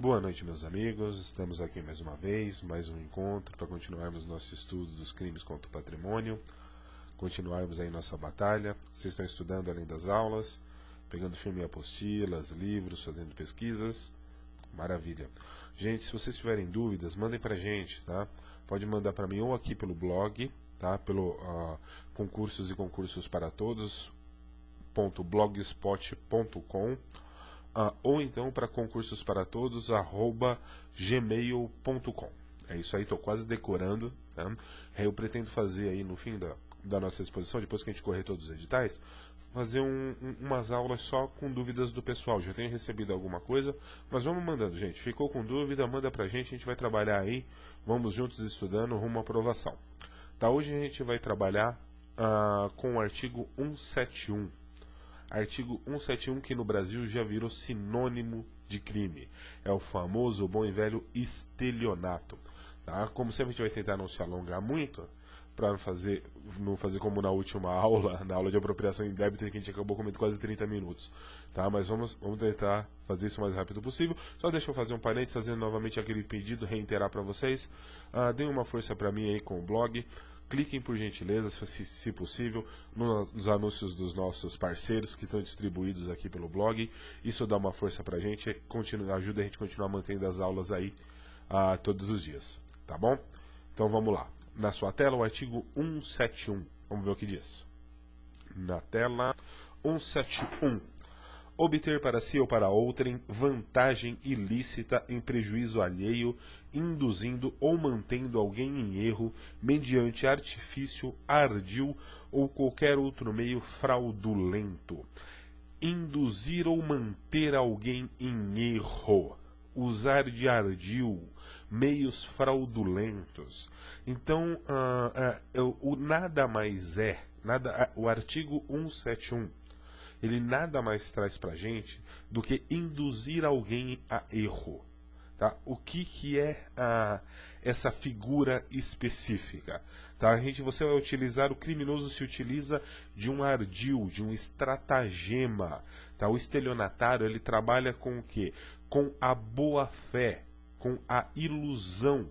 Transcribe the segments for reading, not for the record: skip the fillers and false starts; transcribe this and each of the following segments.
Boa noite, meus amigos. Estamos aqui mais uma vez, mais um encontro para continuarmos nosso estudo dos crimes contra o patrimônio, continuarmos aí nossa batalha. Vocês estão estudando além das aulas, pegando firme apostilas, livros, fazendo pesquisas. Maravilha. Gente, se vocês tiverem dúvidas, mandem para a gente, tá? Pode mandar para mim ou aqui pelo blog, tá? Pelo concursos e concursos para todos.blogspot.com. ou então para concursosparatodos@gmail.com. É isso aí, estou quase decorando, tá? Eu pretendo fazer aí no fim da nossa exposição, depois que a gente correr todos os editais, fazer umas aulas só com dúvidas do pessoal. Já tenho recebido alguma coisa, mas vamos mandando, gente. Ficou com dúvida, manda pra gente, a gente vai trabalhar aí, vamos juntos estudando rumo à aprovação. Tá, hoje a gente vai trabalhar com o artigo 171. Artigo 171, que no Brasil já virou sinônimo de crime. É o famoso, bom e velho estelionato. Tá? Como sempre, a gente vai tentar não se alongar muito, para não fazer como na última aula, na aula de apropriação indébita, que a gente acabou comendo quase 30 minutos. Tá? Mas vamos tentar fazer isso o mais rápido possível. Só deixa eu fazer um parênteses, fazendo novamente aquele pedido, reiterar para vocês. Deem uma força para mim aí com o blog. Cliquem, por gentileza, se possível, nos anúncios dos nossos parceiros que estão distribuídos aqui pelo blog. Isso dá uma força pra gente, ajuda a gente a continuar mantendo as aulas aí todos os dias, tá bom? Então vamos lá. Na sua tela, o artigo 171. Vamos ver o que diz. Na tela, 171. Obter para si ou para outrem vantagem ilícita em prejuízo alheio, induzindo ou mantendo alguém em erro, mediante artifício, ardil ou qualquer outro meio fraudulento. Induzir ou manter alguém em erro. Usar de ardil, meios fraudulentos. Então, o nada mais o artigo 171, ele nada mais traz para a gente do que induzir alguém a erro. Tá? O que é essa figura específica? Tá? Você vai utilizar, o criminoso se utiliza de um ardil, de um estratagema. Tá? O estelionatário, ele trabalha com o quê? Com a boa-fé, com a ilusão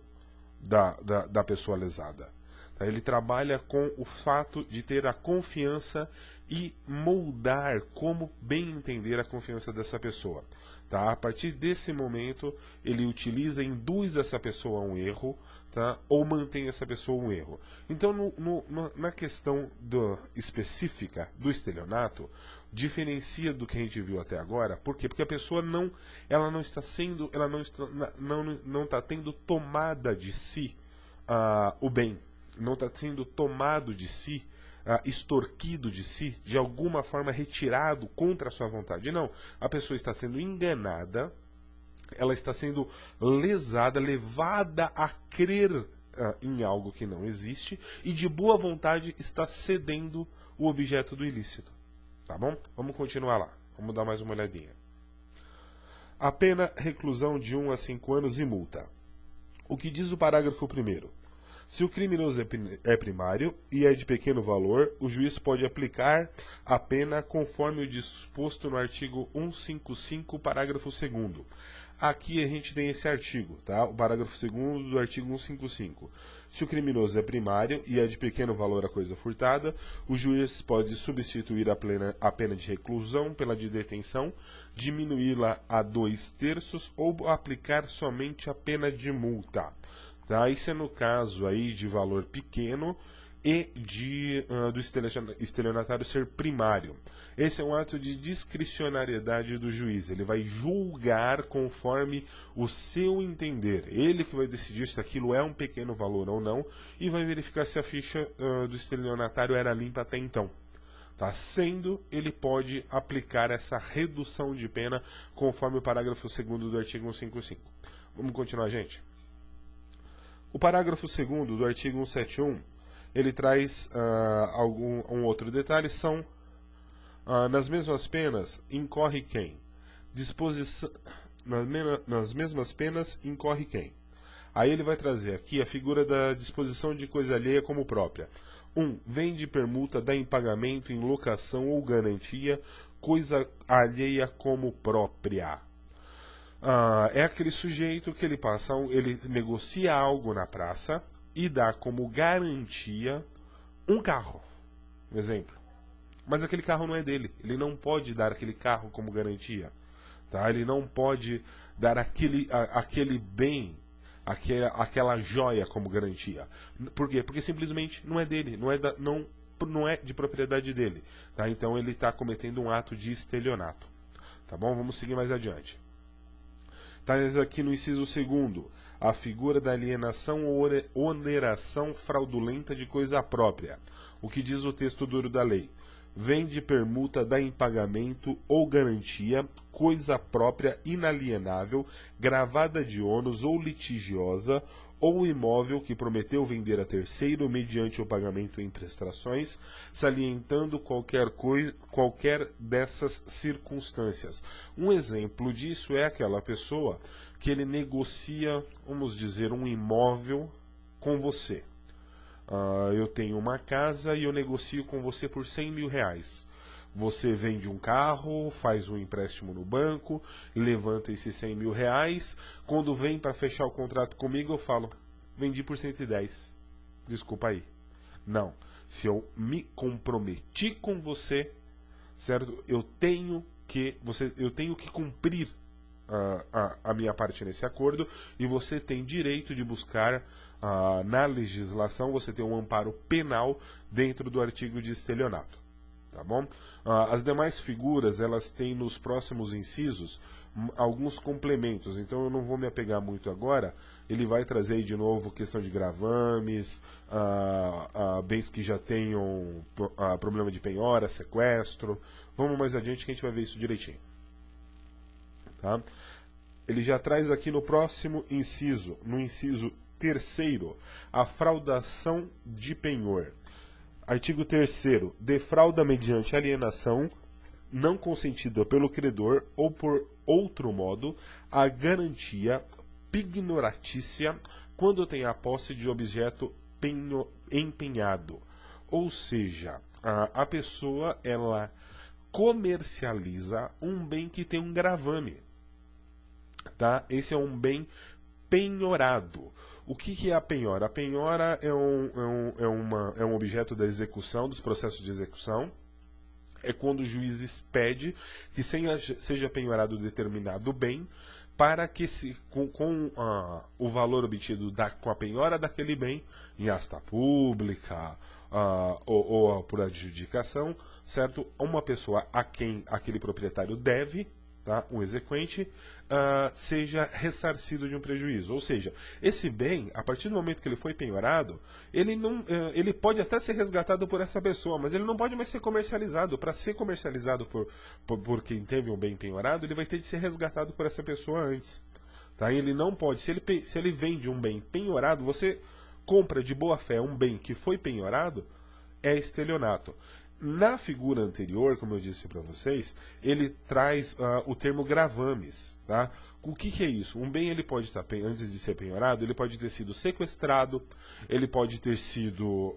da pessoa lesada. Tá? Ele trabalha com o fato de ter a confiança e moldar como bem entender a confiança dessa pessoa. Tá? A partir desse momento, ele induz essa pessoa a um erro, tá? Ou mantém essa pessoa a um erro. Então, na questão específica do estelionato, diferencia do que a gente viu até agora. Por quê? Porque a pessoa não está tendo tomada de si o bem, não está sendo tomado de si, extorquido de si, de alguma forma retirado contra a sua vontade. Não, a pessoa está sendo enganada, ela está sendo lesada, levada a crer em algo que não existe, e de boa vontade está cedendo o objeto do ilícito. Tá bom? Vamos continuar lá, vamos dar mais uma olhadinha. A pena, reclusão de 1 a 5 anos e multa. O que diz o parágrafo 1º? Se o criminoso é primário e é de pequeno valor, o juiz pode aplicar a pena conforme o disposto no artigo 155, parágrafo 2º. Aqui a gente tem esse artigo, tá? O parágrafo 2º do artigo 155. Se o criminoso é primário e é de pequeno valor a coisa furtada, o juiz pode substituir a pena de reclusão pela de detenção, diminuí-la a 2/3 ou aplicar somente a pena de multa. Tá? Isso é no caso aí de valor pequeno e do estelionatário ser primário. Esse é um ato de discricionariedade do juiz. Ele vai julgar conforme o seu entender. Ele que vai decidir se aquilo é um pequeno valor ou não e vai verificar se a ficha do estelionatário era limpa até então. Tá? Sendo, ele pode aplicar essa redução de pena conforme o parágrafo 2º do artigo 155. Vamos continuar, gente? O parágrafo 2º do artigo 171, ele traz um outro detalhe, são nas mesmas penas incorre quem? Nas mesmas penas incorre quem? Aí ele vai trazer aqui a figura da disposição de coisa alheia como própria. 1. Vende, permuta, dá em pagamento, em locação ou garantia, coisa alheia como própria. É aquele sujeito que ele negocia algo na praça e dá como garantia um carro, um exemplo. Mas aquele carro não é dele. Ele não pode dar aquele carro como garantia. Tá? Ele não pode dar aquele bem, aquela joia como garantia. Por quê? Porque simplesmente não é dele, não é de propriedade dele. Tá? Então ele está cometendo um ato de estelionato. Tá bom? Vamos seguir mais adiante. Está aqui no inciso 2º, a figura da alienação ou oneração fraudulenta de coisa própria. O que diz o texto duro da lei? Vende, permuta, dá em pagamento ou garantia, coisa própria inalienável, gravada de ônus ou litigiosa, ou imóvel que prometeu vender a terceiro mediante o pagamento em prestações, salientando qualquer dessas circunstâncias. Um exemplo disso é aquela pessoa que ele negocia, vamos dizer, um imóvel com você. Eu tenho uma casa e eu negocio com você por 100 mil reais. Você vende um carro, faz um empréstimo no banco, levanta esses 100 mil reais. Quando vem para fechar o contrato comigo, eu falo, vendi por 110. Desculpa aí. Não. Se eu me comprometi com você, certo? Eu tenho que cumprir a minha parte nesse acordo e você tem direito de buscar na legislação, você tem um amparo penal dentro do artigo de estelionato. Tá bom? As demais figuras, elas têm nos próximos incisos alguns complementos, então eu não vou me apegar muito agora. Ele vai trazer aí de novo questão de gravames, bens que já tenham problema de penhora, sequestro. Vamos mais adiante que a gente vai ver isso direitinho. Tá? Ele já traz aqui no próximo inciso, no inciso 3º, a fraudação de penhor. Artigo 3º, defrauda mediante alienação não consentida pelo credor ou por outro modo a garantia pignoratícia quando tem a posse de objeto empenhado. Ou seja, a pessoa ela comercializa um bem que tem um gravame. Tá? Esse é um bem penhorado. O que é a penhora? A penhora é um objeto da execução, dos processos de execução. É quando o juiz expede que seja penhorado determinado bem para que com o valor obtido com a penhora daquele bem em asta pública ou por adjudicação, certo? Uma pessoa a quem aquele proprietário deve, tá? Um exequente, seja ressarcido de um prejuízo. Ou seja, esse bem, a partir do momento que ele foi penhorado, ele pode até ser resgatado por essa pessoa, mas ele não pode mais ser comercializado. Para ser comercializado por quem teve um bem penhorado, ele vai ter de ser resgatado por essa pessoa antes. Tá? Ele não pode, se ele vende um bem penhorado, você compra de boa fé um bem que foi penhorado, é estelionato. Na figura anterior, como eu disse para vocês, ele traz o termo gravames. Tá? O que é isso? Um bem ele pode estar, antes de ser penhorado, ele pode ter sido sequestrado, ele pode ter sido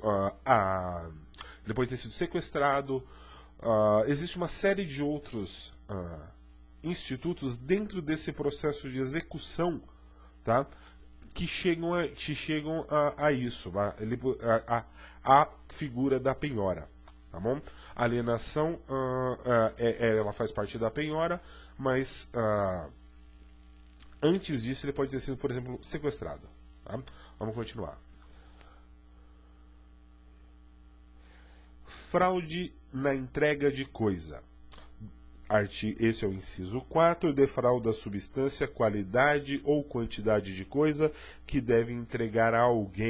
sequestrado. Existe uma série de outros institutos dentro desse processo de execução, tá? que chegam a isso, a figura da penhora. Tá bom? A alienação ela faz parte da penhora, mas antes disso ele pode ter sido, por exemplo, sequestrado. Tá? Vamos continuar. Fraude na entrega de coisa. Esse é o inciso 4, defrauda a substância, qualidade ou quantidade de coisa que deve entregar a alguém.